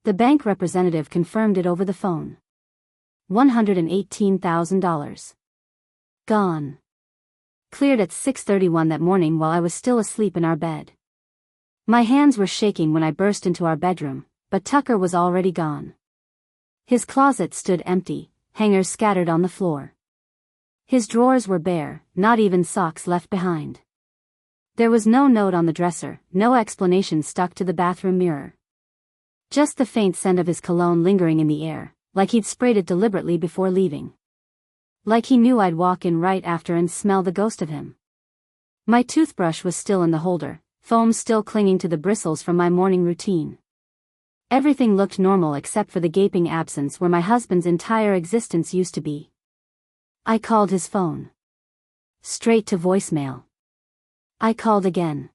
The bank representative confirmed it over the phone. $118,000. Gone. Cleared at 6:31 that morning while I was still asleep in our bed. My hands were shaking when I burst into our bedroom, but Tucker was already gone. His closet stood empty, hangers scattered on the floor. His drawers were bare, not even socks left behind. There was no note on the dresser, no explanation stuck to the bathroom mirror. Just the faint scent of his cologne lingering in the air, like he'd sprayed it deliberately before leaving. Like he knew I'd walk in right after and smell the ghost of him. My toothbrush was still in the holder, foam still clinging to the bristles from my morning routine. Everything looked normal except for the gaping absence where my husband's entire existence used to be. I called his phone. Straight to voicemail. I called again.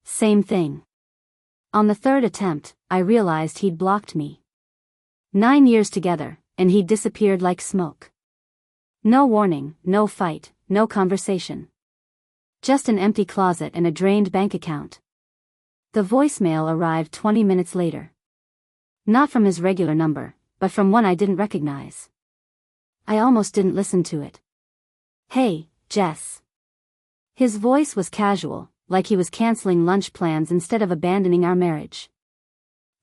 Same thing. On the third attempt, I realized he'd blocked me. 9 years together, and he'd disappeared like smoke. No warning, no fight, no conversation. Just an empty closet and a drained bank account. The voicemail arrived 20 minutes later. Not from his regular number, but from one I didn't recognize. I almost didn't listen to it. "Hey, Jess." His voice was casual, like he was canceling lunch plans instead of abandoning our marriage.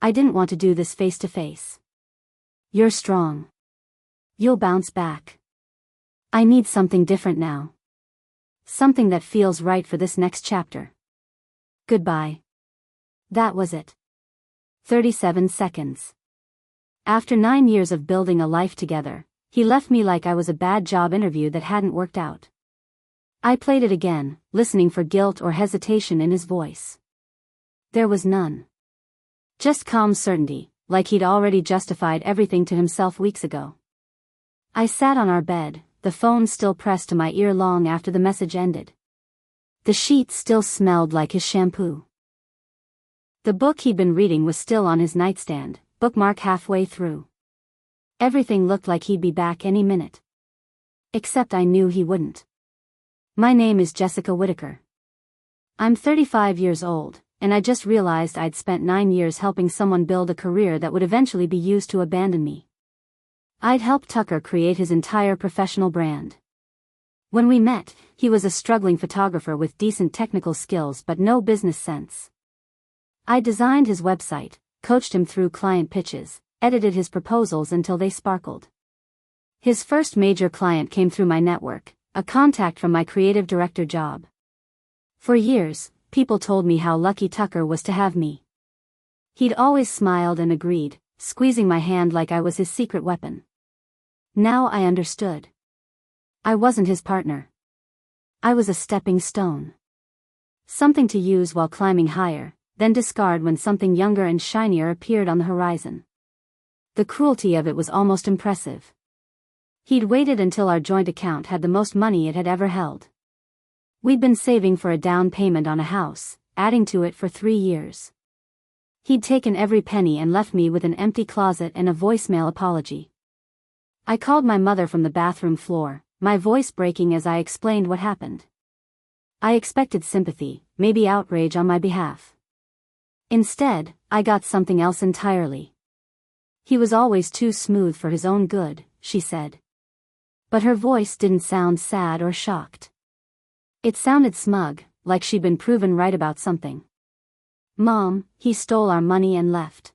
I didn't want to do this face to face. "You're strong. You'll bounce back. I need something different now. Something that feels right for this next chapter. Goodbye." That was it. 37 seconds. After 9 years of building a life together, he left me like I was a bad job interview that hadn't worked out. I played it again, listening for guilt or hesitation in his voice. There was none. Just calm certainty, like he'd already justified everything to himself weeks ago. I sat on our bed, the phone still pressed to my ear long after the message ended. The sheets still smelled like his shampoo. The book he'd been reading was still on his nightstand, bookmark halfway through. Everything looked like he'd be back any minute. Except I knew he wouldn't. My name is Jessica Whittaker. I'm 35 years old, and I just realized I'd spent 9 years helping someone build a career that would eventually be used to abandon me. I'd helped Tucker create his entire professional brand. When we met, he was a struggling photographer with decent technical skills but no business sense. I designed his website, coached him through client pitches, edited his proposals until they sparkled. His first major client came through my network, a contact from my creative director job. For years, people told me how lucky Tucker was to have me. He'd always smiled and agreed, squeezing my hand like I was his secret weapon. Now I understood. I wasn't his partner. I was a stepping stone. Something to use while climbing higher, then discard when something younger and shinier appeared on the horizon. The cruelty of it was almost impressive. He'd waited until our joint account had the most money it had ever held. We'd been saving for a down payment on a house, adding to it for 3 years. He'd taken every penny and left me with an empty closet and a voicemail apology. I called my mother from the bathroom floor, my voice breaking as I explained what happened. I expected sympathy, maybe outrage on my behalf. Instead, I got something else entirely. "He was always too smooth for his own good," she said. But her voice didn't sound sad or shocked. It sounded smug, like she'd been proven right about something. "Mom, he stole our money and left."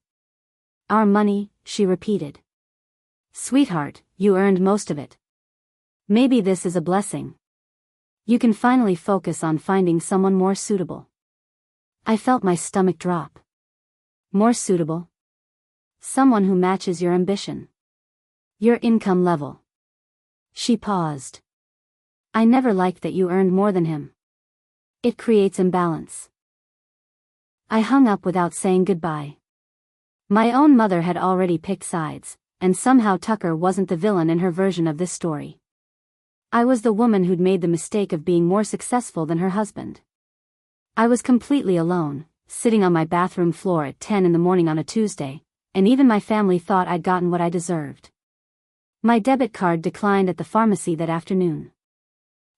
"Our money," she repeated. "Sweetheart, you earned most of it. Maybe this is a blessing. You can finally focus on finding someone more suitable." I felt my stomach drop. More suitable? Someone who matches your ambition. Your income level. She paused. "I never liked that you earned more than him. It creates imbalance." I hung up without saying goodbye. My own mother had already picked sides, and somehow Tucker wasn't the villain in her version of this story. I was the woman who'd made the mistake of being more successful than her husband. I was completely alone, sitting on my bathroom floor at 10 in the morning on a Tuesday, and even my family thought I'd gotten what I deserved. My debit card declined at the pharmacy that afternoon.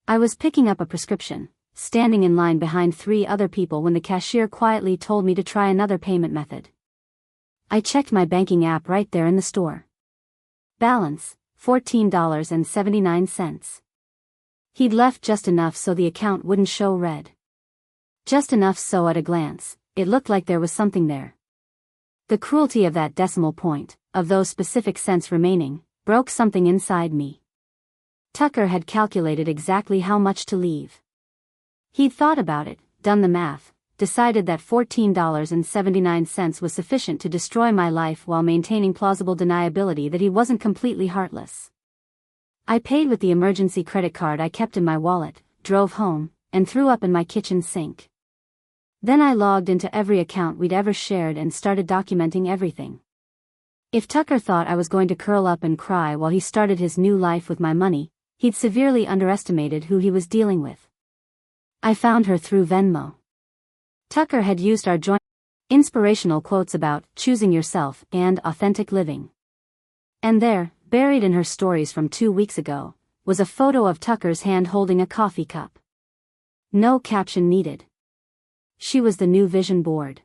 I was picking up a prescription, standing in line behind 3 other people when the cashier quietly told me to try another payment method. I checked my banking app right there in the store. Balance, $14.79. He'd left just enough so the account wouldn't show red. Just enough so at a glance, it looked like there was something there. The cruelty of that decimal point, of those specific cents remaining, broke something inside me. Tucker had calculated exactly how much to leave. He'd thought about it, done the math, decided that $14.79 was sufficient to destroy my life while maintaining plausible deniability that he wasn't completely heartless. I paid with the emergency credit card I kept in my wallet, drove home, and threw up in my kitchen sink. Then I logged into every account we'd ever shared and started documenting everything. If Tucker thought I was going to curl up and cry while he started his new life with my money, he'd severely underestimated who he was dealing with. I found her through Venmo. Tucker had used our joint inspirational quotes about choosing yourself and authentic living. And there, buried in her stories from 2 weeks ago, was a photo of Tucker's hand holding a coffee cup. No caption needed. She was the new vision board.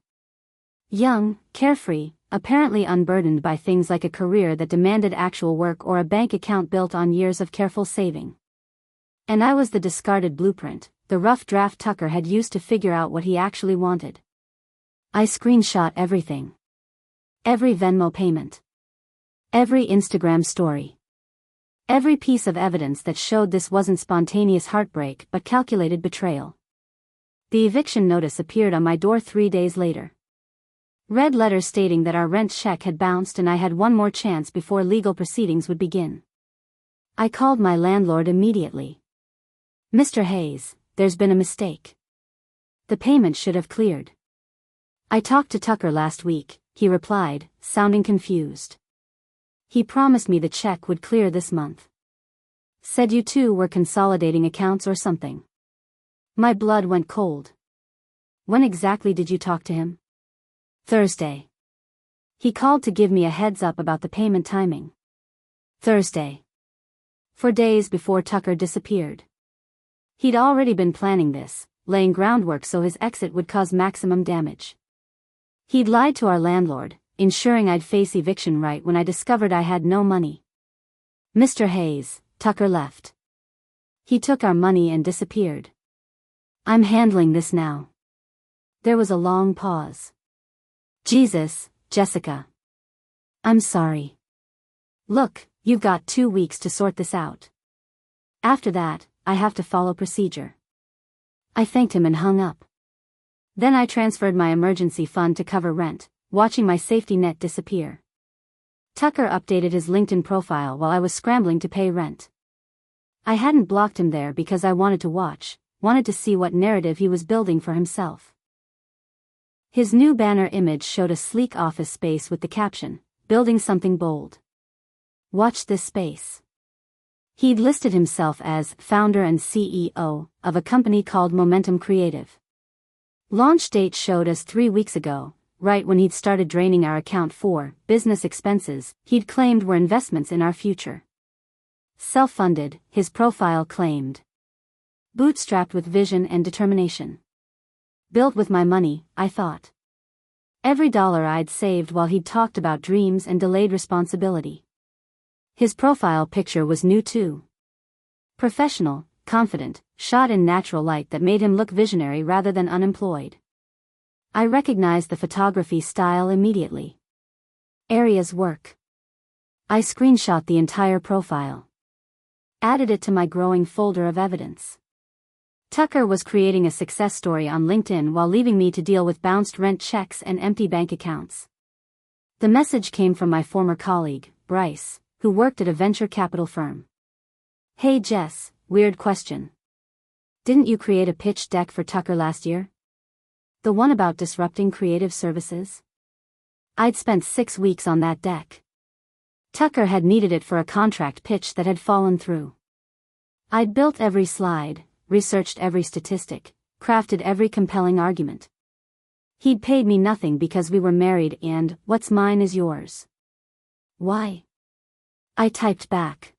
Young, carefree, apparently unburdened by things like a career that demanded actual work or a bank account built on years of careful saving. And I was the discarded blueprint, the rough draft Tucker had used to figure out what he actually wanted. I screenshot everything. Every Venmo payment. Every Instagram story. Every piece of evidence that showed this wasn't spontaneous heartbreak but calculated betrayal. The eviction notice appeared on my door 3 days later. Red letters stating that our rent check had bounced and I had one more chance before legal proceedings would begin. I called my landlord immediately. "Mr. Hayes, there's been a mistake. The payment should have cleared." "I talked to Tucker last week," he replied, sounding confused. "He promised me the check would clear this month. Said you two were consolidating accounts or something." My blood went cold. "When exactly did you talk to him?" "Thursday. He called to give me a heads up about the payment timing." "Thursday." For days before Tucker disappeared. He'd already been planning this, laying groundwork so his exit would cause maximum damage. He'd lied to our landlord, ensuring I'd face eviction right when I discovered I had no money. "Mr. Hayes," Tucker left. "He took our money and disappeared. I'm handling this now." There was a long pause. "Jesus, Jessica. I'm sorry. Look, you've got 2 weeks to sort this out. After that, I have to follow procedure." I thanked him and hung up. Then I transferred my emergency fund to cover rent, watching my safety net disappear. Tucker updated his LinkedIn profile while I was scrambling to pay rent. I hadn't blocked him there because I wanted to see what narrative he was building for himself. His new banner image showed a sleek office space with the caption, "Building something bold. Watch this space." He'd listed himself as founder and CEO of a company called Momentum Creative. Launch date showed us 3 weeks ago, right when he'd started draining our account for business expenses he'd claimed were investments in our future. Self-funded, his profile claimed. Bootstrapped with vision and determination. Built with my money, I thought. Every dollar I'd saved while he'd talked about dreams and delayed responsibility. His profile picture was new too. Professional, confident, shot in natural light that made him look visionary rather than unemployed. I recognized the photography style immediately. Areas work. I screenshot the entire profile. Added it to my growing folder of evidence. Tucker was creating a success story on LinkedIn while leaving me to deal with bounced rent checks and empty bank accounts. The message came from my former colleague, Bryce, who worked at a venture capital firm. "Hey Jess, weird question. Didn't you create a pitch deck for Tucker last year? The one about disrupting creative services? I'd spent 6 weeks on that deck. Tucker had needed it for a contract pitch that had fallen through. I'd built every slide, researched every statistic, crafted every compelling argument. He'd paid me nothing because we were married and what's mine is yours." "Why?" I typed back.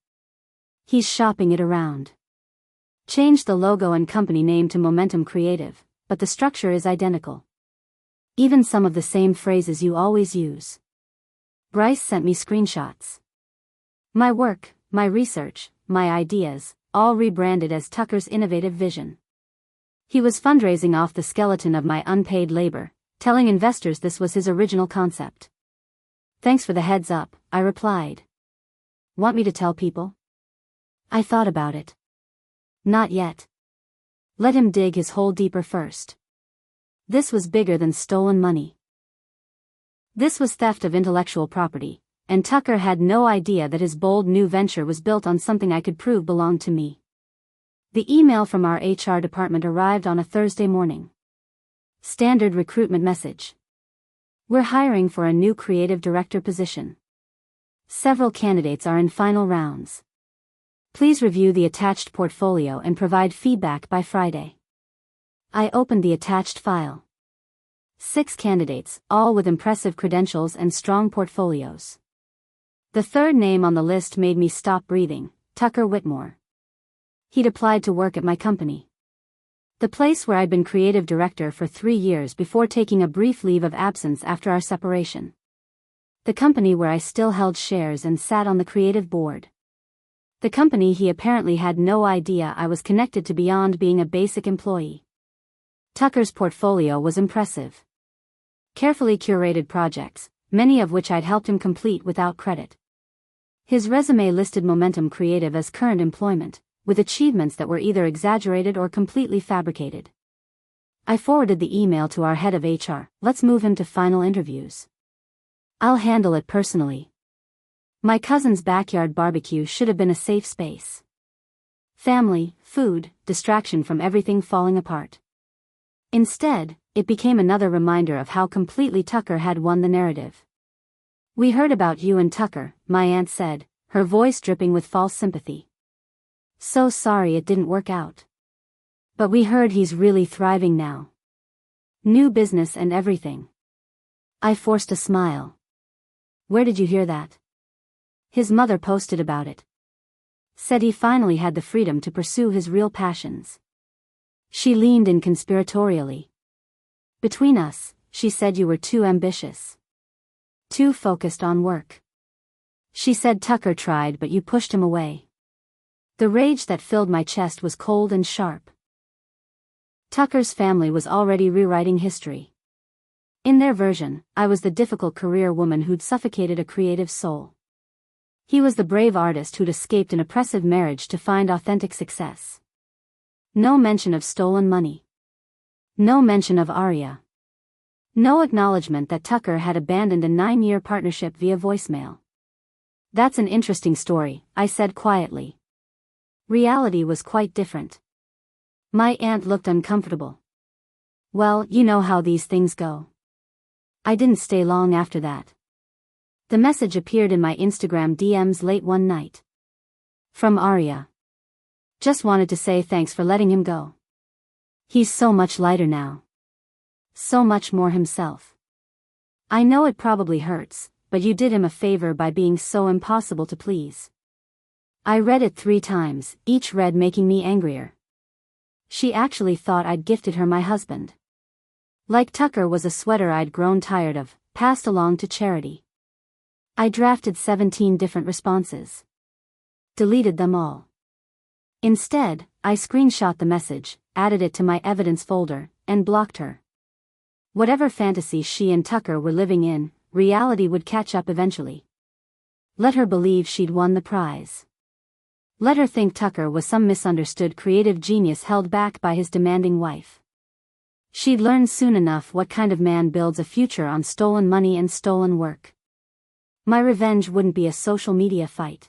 "He's shopping it around. Changed the logo and company name to Momentum Creative, but the structure is identical. Even some of the same phrases you always use. Bryce sent me screenshots. My work, my research, my ideas, all rebranded as Tucker's innovative vision. He was fundraising off the skeleton of my unpaid labor, telling investors this was his original concept. Thanks for the heads up, I replied. Want me to tell people? I thought about it. Not yet. Let him dig his hole deeper first. This was bigger than stolen money. This was theft of intellectual property, and Tucker had no idea that his bold new venture was built on something I could prove belonged to me. The email from our HR department arrived on a Thursday morning. Standard recruitment message. We're hiring for a new creative director position. Several candidates are in final rounds. Please review the attached portfolio and provide feedback by Friday. I opened the attached file. 6 candidates, all with impressive credentials and strong portfolios. The third name on the list made me stop breathing, Tucker Whitmore. He'd applied to work at my company. The place where I'd been creative director for 3 years before taking a brief leave of absence after our separation. The company where I still held shares and sat on the creative board. The company he apparently had no idea I was connected to beyond being a basic employee. Tucker's portfolio was impressive. Carefully curated projects, many of which I'd helped him complete without credit. His resume listed Momentum Creative as current employment, with achievements that were either exaggerated or completely fabricated. I forwarded the email to our head of HR. Let's move him to final interviews. I'll handle it personally. My cousin's backyard barbecue should have been a safe space. Family, food, distraction from everything falling apart. Instead, it became another reminder of how completely Tucker had won the narrative. We heard about you and Tucker, my aunt said, her voice dripping with false sympathy. So sorry it didn't work out. But we heard he's really thriving now. New business and everything. I forced a smile. Where did you hear that? His mother posted about it. Said he finally had the freedom to pursue his real passions. She leaned in conspiratorially. Between us, she said you were too ambitious. Too focused on work. She said Tucker tried but you pushed him away. The rage that filled my chest was cold and sharp. Tucker's family was already rewriting history. In their version, I was the difficult career woman who'd suffocated a creative soul. He was the brave artist who'd escaped an oppressive marriage to find authentic success. No mention of stolen money. No mention of Aria. No acknowledgement that Tucker had abandoned a 9-year partnership via voicemail. That's an interesting story, I said quietly. Reality was quite different. My aunt looked uncomfortable. Well, you know how these things go. I didn't stay long after that. The message appeared in my Instagram DMs late one night. From Aria. Just wanted to say thanks for letting him go. He's so much lighter now. So much more himself. I know it probably hurts, but you did him a favor by being so impossible to please. I read it 3 times, each read making me angrier. She actually thought I'd gifted her my husband. Like Tucker was a sweater I'd grown tired of, passed along to charity. I drafted 17 different responses. Deleted them all. Instead, I screenshot the message, added it to my evidence folder, and blocked her. Whatever fantasy she and Tucker were living in, reality would catch up eventually. Let her believe she'd won the prize. Let her think Tucker was some misunderstood creative genius held back by his demanding wife. She'd learn soon enough what kind of man builds a future on stolen money and stolen work. My revenge wouldn't be a social media fight.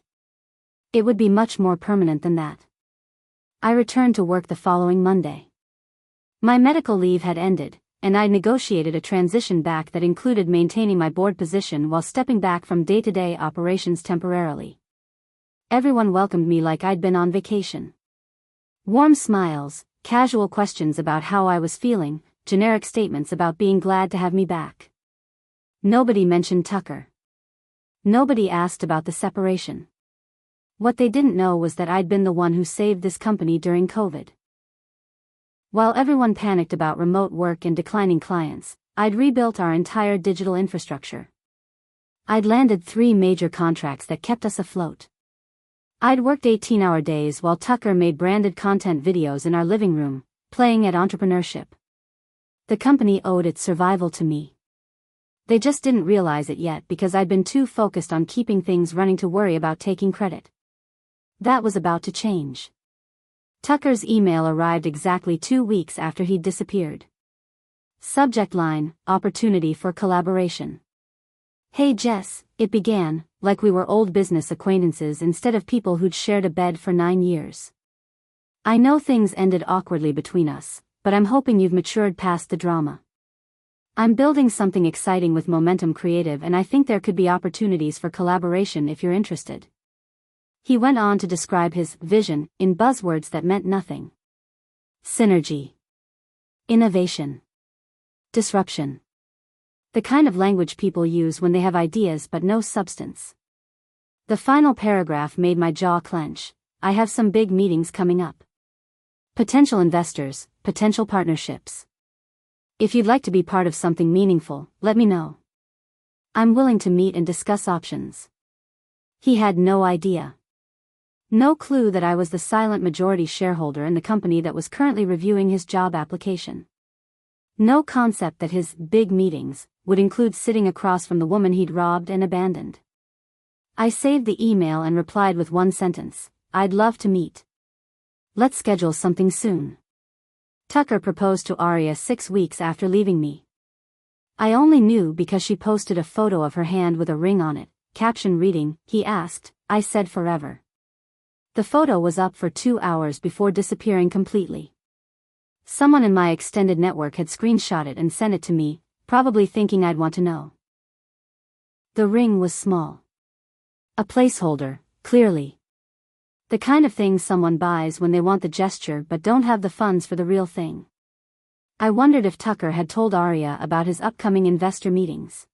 It would be much more permanent than that. I returned to work the following Monday. My medical leave had ended, and I negotiated a transition back that included maintaining my board position while stepping back from day-to-day operations temporarily. Everyone welcomed me like I'd been on vacation. Warm smiles, casual questions about how I was feeling, generic statements about being glad to have me back. Nobody mentioned Tucker. Nobody asked about the separation. What they didn't know was that I'd been the one who saved this company during COVID. While everyone panicked about remote work and declining clients, I'd rebuilt our entire digital infrastructure. I'd landed 3 major contracts that kept us afloat. I'd worked 18-hour days while Tucker made branded content videos in our living room, playing at entrepreneurship. The company owed its survival to me. They just didn't realize it yet because I'd been too focused on keeping things running to worry about taking credit. That was about to change. Tucker's email arrived exactly 2 weeks after he'd disappeared. Subject line, opportunity for collaboration. Hey Jess, it began, like we were old business acquaintances instead of people who'd shared a bed for 9 years. I know things ended awkwardly between us, but I'm hoping you've matured past the drama. I'm building something exciting with Momentum Creative and I think there could be opportunities for collaboration if you're interested. He went on to describe his vision in buzzwords that meant nothing. Synergy. Innovation. Disruption. The kind of language people use when they have ideas but no substance. The final paragraph made my jaw clench. I have some big meetings coming up. Potential investors, potential partnerships. If you'd like to be part of something meaningful, let me know. I'm willing to meet and discuss options. He had no idea. No clue that I was the silent majority shareholder in the company that was currently reviewing his job application. No concept that his big meetings would include sitting across from the woman he'd robbed and abandoned. I saved the email and replied with one sentence, I'd love to meet. Let's schedule something soon. Tucker proposed to Aria 6 weeks after leaving me. I only knew because she posted a photo of her hand with a ring on it, caption reading, he asked, I said forever. The photo was up for 2 hours before disappearing completely. Someone in my extended network had screenshot it and sent it to me, probably thinking I'd want to know. The ring was small. A placeholder, clearly. The kind of thing someone buys when they want the gesture but don't have the funds for the real thing. I wondered if Tucker had told Aria about his upcoming investor meetings.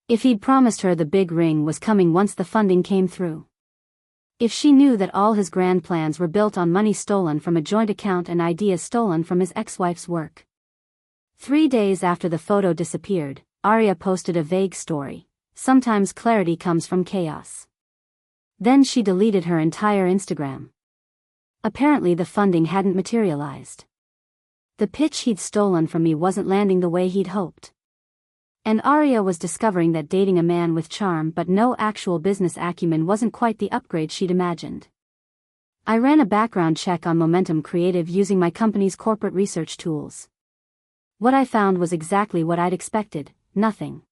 If he'd promised her the big ring was coming once the funding came through. If she knew that all his grand plans were built on money stolen from a joint account and ideas stolen from his ex-wife's work. 3 days after the photo disappeared, Aria posted a vague story. Sometimes clarity comes from chaos. Then she deleted her entire Instagram. Apparently the funding hadn't materialized. The pitch he'd stolen from me wasn't landing the way he'd hoped. And Aria was discovering that dating a man with charm but no actual business acumen wasn't quite the upgrade she'd imagined. I ran a background check on Momentum Creative using my company's corporate research tools. What I found was exactly what I'd expected, nothing.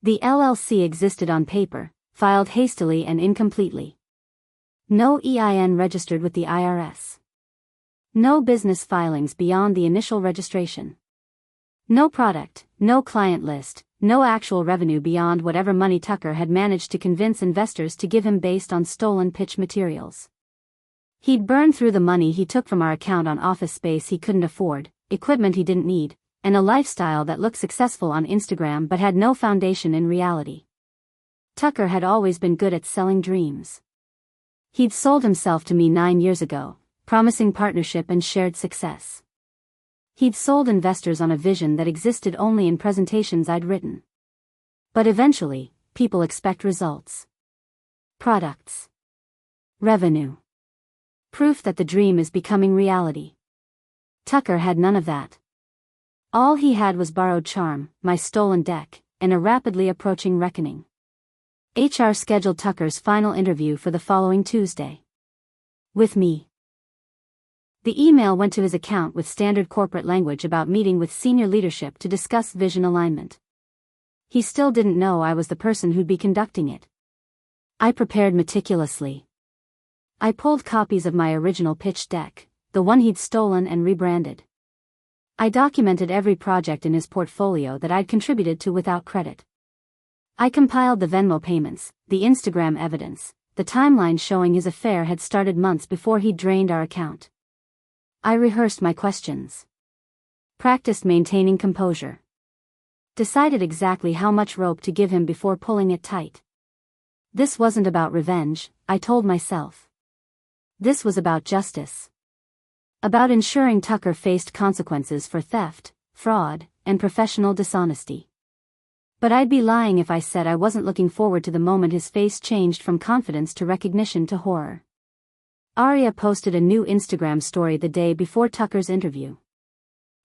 The LLC existed on paper, filed hastily and incompletely. No EIN registered with the IRS. No business filings beyond the initial registration. No product, no client list, no actual revenue beyond whatever money Tucker had managed to convince investors to give him based on stolen pitch materials. He'd burned through the money he took from our account on office space he couldn't afford, equipment he didn't need, and a lifestyle that looked successful on Instagram but had no foundation in reality. Tucker had always been good at selling dreams. He'd sold himself to me 9 years ago, promising partnership and shared success. He'd sold investors on a vision that existed only in presentations I'd written. But eventually, people expect results. Products. Revenue. Proof that the dream is becoming reality. Tucker had none of that. All he had was borrowed charm, my stolen deck, and a rapidly approaching reckoning. HR scheduled Tucker's final interview for the following Tuesday. With me. The email went to his account with standard corporate language about meeting with senior leadership to discuss vision alignment. He still didn't know I was the person who'd be conducting it. I prepared meticulously. I pulled copies of my original pitch deck, the one he'd stolen and rebranded. I documented every project in his portfolio that I'd contributed to without credit. I compiled the Venmo payments, the Instagram evidence, the timeline showing his affair had started months before he'd drained our account. I rehearsed my questions. Practiced maintaining composure. Decided exactly how much rope to give him before pulling it tight. This wasn't about revenge, I told myself. This was about justice. About ensuring Tucker faced consequences for theft, fraud, and professional dishonesty. But I'd be lying if I said I wasn't looking forward to the moment his face changed from confidence to recognition to horror. Arya posted a new Instagram story the day before Tucker's interview.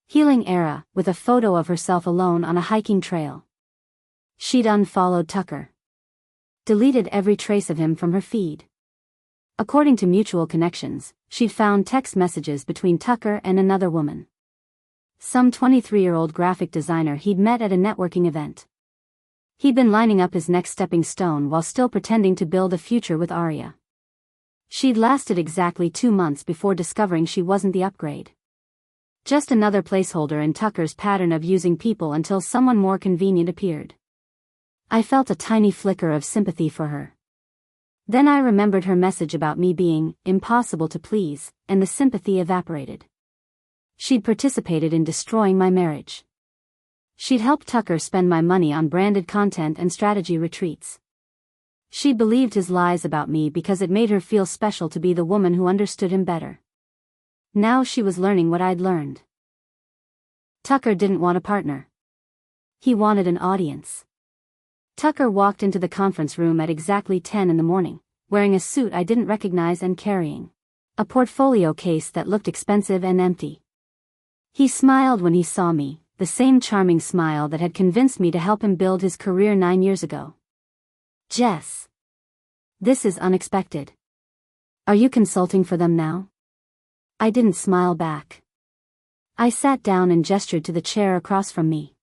Healing Era, with a photo of herself alone on a hiking trail. She'd unfollowed Tucker. Deleted every trace of him from her feed. According to mutual connections, she'd found text messages between Tucker and another woman. Some 23-year-old graphic designer he'd met at a networking event. He'd been lining up his next stepping stone while still pretending to build a future with Arya. She'd lasted exactly 2 months before discovering she wasn't the upgrade. Just another placeholder in Tucker's pattern of using people until someone more convenient appeared. I felt a tiny flicker of sympathy for her. Then I remembered her message about me being impossible to please, and the sympathy evaporated. She'd participated in destroying my marriage. She'd helped Tucker spend my money on branded content and strategy retreats. She believed his lies about me because it made her feel special to be the woman who understood him better. Now she was learning what I'd learned. Tucker didn't want a partner. He wanted an audience. Tucker walked into the conference room at exactly 10 in the morning, wearing a suit I didn't recognize and carrying a portfolio case that looked expensive and empty. He smiled when he saw me, the same charming smile that had convinced me to help him build his career 9 years ago. Jess. This is unexpected. Are you consulting for them now? I didn't smile back. I sat down and gestured to the chair across from me.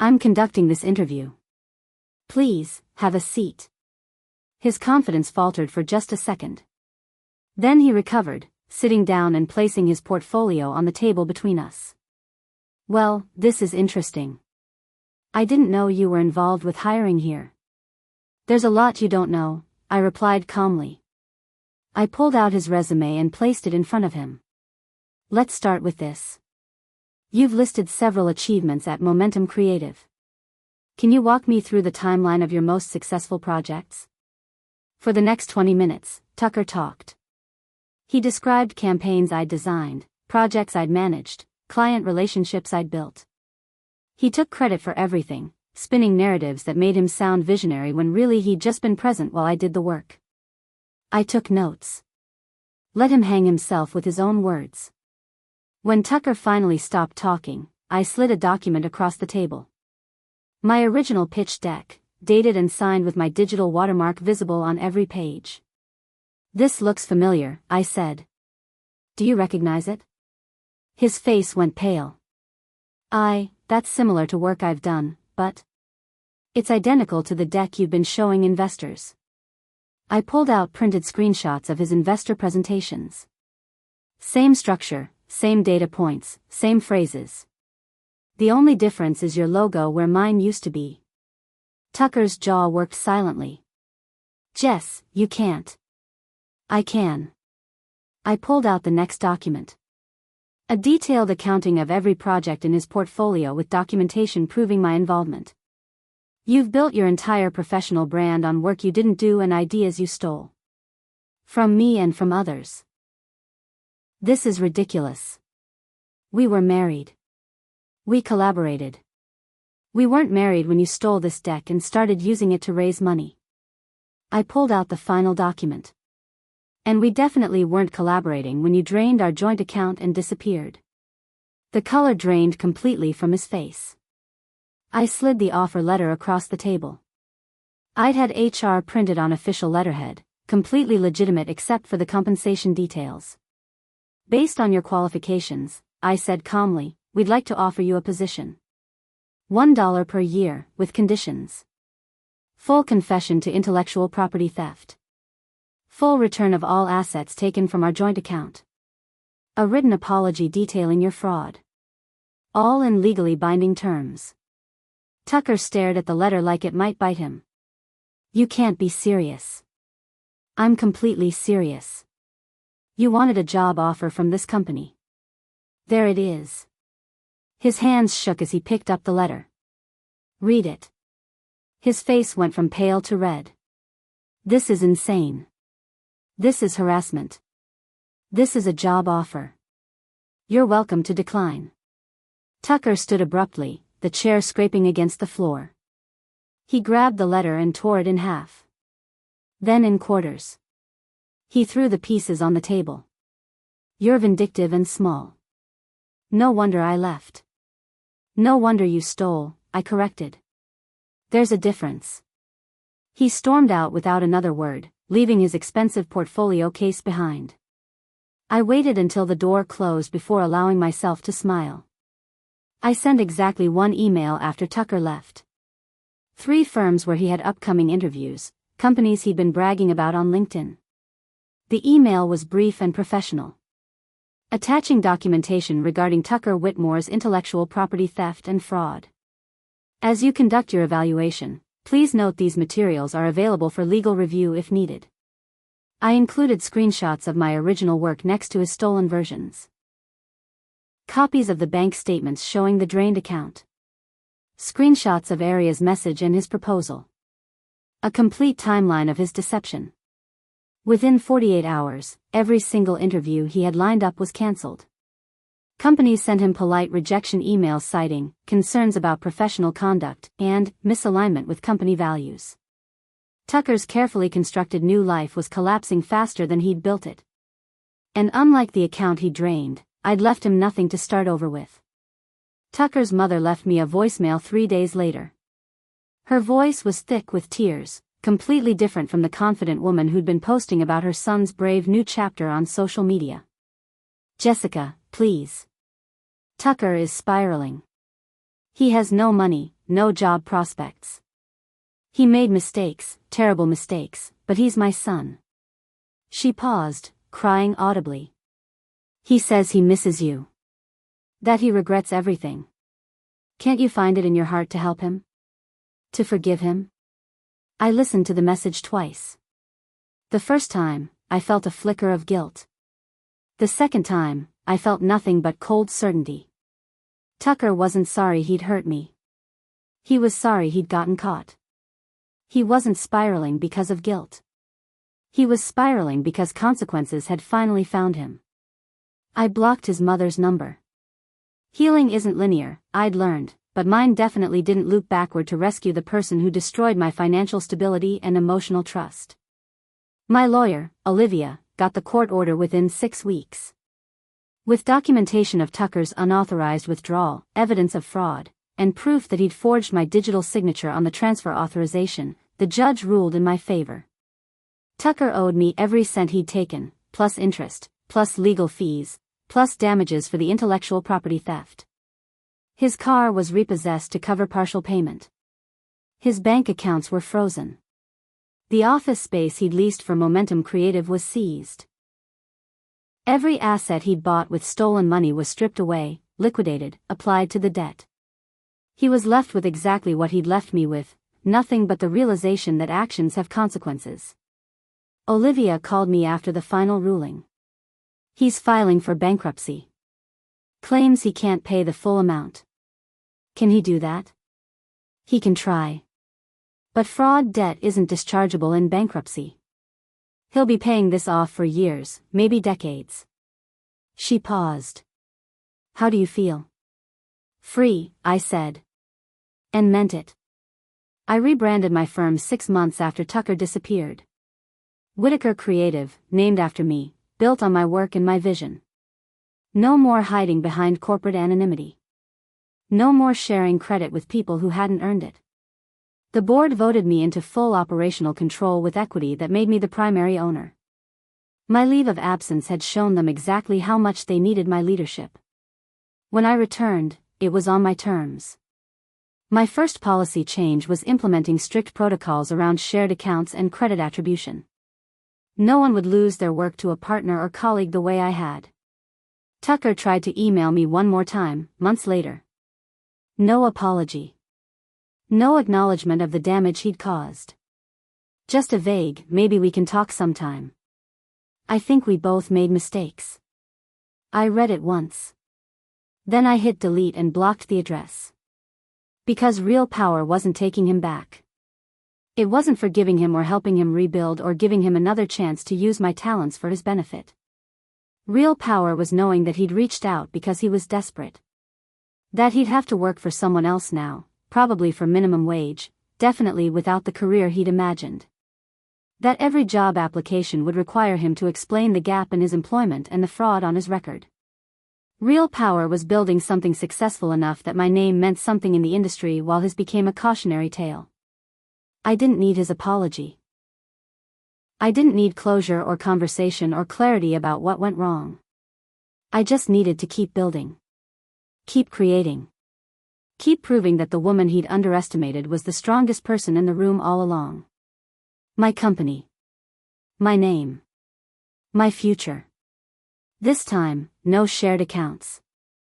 I'm conducting this interview. Please, have a seat. His confidence faltered for just a second. Then he recovered, sitting down and placing his portfolio on the table between us. Well, this is interesting. I didn't know you were involved with hiring here. There's a lot you don't know, I replied calmly. I pulled out his resume and placed it in front of him. Let's start with this. You've listed several achievements at Momentum Creative. Can you walk me through the timeline of your most successful projects? For the next 20 minutes, Tucker talked. He described campaigns I'd designed, projects I'd managed, client relationships I'd built. He took credit for everything, spinning narratives that made him sound visionary when really he'd just been present while I did the work. I took notes. Let him hang himself with his own words. When Tucker finally stopped talking, I slid a document across the table. My original pitch deck, dated and signed with my digital watermark visible on every page. This looks familiar, I said. Do you recognize it? His face went pale. That's similar to work I've done, but it's identical to the deck you've been showing investors. I pulled out printed screenshots of his investor presentations. Same structure, same data points, same phrases. The only difference is your logo where mine used to be. Tucker's jaw worked silently. Jess, you can't. I can. I pulled out the next document. A detailed accounting of every project in his portfolio with documentation proving my involvement. You've built your entire professional brand on work you didn't do and ideas you stole. From me and from others. This is ridiculous. We were married. We collaborated. We weren't married when you stole this deck and started using it to raise money. I pulled out the final document. And we definitely weren't collaborating when you drained our joint account and disappeared. The color drained completely from his face. I slid the offer letter across the table. I'd had HR printed on official letterhead, completely legitimate except for the compensation details. Based on your qualifications, I said calmly, we'd like to offer you a position. $1 per year, with conditions. Full confession to intellectual property theft. Full return of all assets taken from our joint account. A written apology detailing your fraud. All in legally binding terms. Tucker stared at the letter like it might bite him. You can't be serious. I'm completely serious. You wanted a job offer from this company. There it is. His hands shook as he picked up the letter. Read it. His face went from pale to red. This is insane. This is harassment. This is a job offer. You're welcome to decline. Tucker stood abruptly, the chair scraping against the floor. He grabbed the letter and tore it in half. Then in quarters. He threw the pieces on the table. You're vindictive and small. No wonder I left. No wonder you stole, I corrected. There's a difference. He stormed out without another word, leaving his expensive portfolio case behind. I waited until the door closed before allowing myself to smile. I sent exactly one email after Tucker left. 3 firms where he had upcoming interviews, companies he'd been bragging about on LinkedIn. The email was brief and professional. Attaching documentation regarding Tucker Whitmore's intellectual property theft and fraud. As you conduct your evaluation, please note these materials are available for legal review if needed. I included screenshots of my original work next to his stolen versions. Copies of the bank statements showing the drained account. Screenshots of Aria's message and his proposal. A complete timeline of his deception. Within 48 hours, every single interview he had lined up was cancelled. Companies sent him polite rejection emails citing concerns about professional conduct and misalignment with company values. Tucker's carefully constructed new life was collapsing faster than he'd built it. And unlike the account he drained, I'd left him nothing to start over with. Tucker's mother left me a voicemail 3 days later. Her voice was thick with tears, completely different from the confident woman who'd been posting about her son's brave new chapter on social media. Jessica, please. Tucker is spiraling. He has no money, no job prospects. He made mistakes, terrible mistakes, but he's my son. She paused, crying audibly. He says he misses you. That he regrets everything. Can't you find it in your heart to help him? To forgive him? I listened to the message twice. The first time, I felt a flicker of guilt. The second time, I felt nothing but cold certainty. Tucker wasn't sorry he'd hurt me. He was sorry he'd gotten caught. He wasn't spiraling because of guilt. He was spiraling because consequences had finally found him. I blocked his mother's number. Healing isn't linear, I'd learned, but mine definitely didn't loop backward to rescue the person who destroyed my financial stability and emotional trust. My lawyer, Olivia, got the court order within 6 weeks. With documentation of Tucker's unauthorized withdrawal, evidence of fraud, and proof that he'd forged my digital signature on the transfer authorization, the judge ruled in my favor. Tucker owed me every cent he'd taken, plus interest, plus legal fees, plus damages for the intellectual property theft. His car was repossessed to cover partial payment. His bank accounts were frozen. The office space he'd leased for Momentum Creative was seized. Every asset he'd bought with stolen money was stripped away, liquidated, applied to the debt. He was left with exactly what he'd left me with, nothing but the realization that actions have consequences. Olivia called me after the final ruling. He's filing for bankruptcy. Claims he can't pay the full amount. Can he do that? He can try. But fraud debt isn't dischargeable in bankruptcy. He'll be paying this off for years, maybe decades. She paused. How do you feel? Free, I said. And meant it. I rebranded my firm 6 months after Tucker disappeared. Whittaker Creative, named after me, built on my work and my vision. No more hiding behind corporate anonymity. No more sharing credit with people who hadn't earned it. The board voted me into full operational control with equity that made me the primary owner. My leave of absence had shown them exactly how much they needed my leadership. When I returned, it was on my terms. My first policy change was implementing strict protocols around shared accounts and credit attribution. No one would lose their work to a partner or colleague the way I had. Tucker tried to email me one more time, months later. No apology. No acknowledgement of the damage he'd caused. Just a vague, maybe we can talk sometime. I think we both made mistakes. I read it once. Then I hit delete and blocked the address. Because real power wasn't taking him back. It wasn't forgiving him or helping him rebuild or giving him another chance to use my talents for his benefit. Real power was knowing that he'd reached out because he was desperate. That he'd have to work for someone else now, probably for minimum wage, definitely without the career he'd imagined. That every job application would require him to explain the gap in his employment and the fraud on his record. Real power was building something successful enough that my name meant something in the industry while his became a cautionary tale. I didn't need his apology. I didn't need closure or conversation or clarity about what went wrong. I just needed to keep building. Keep creating. Keep proving that the woman he'd underestimated was the strongest person in the room all along. My company. My name. My future. This time, no shared accounts.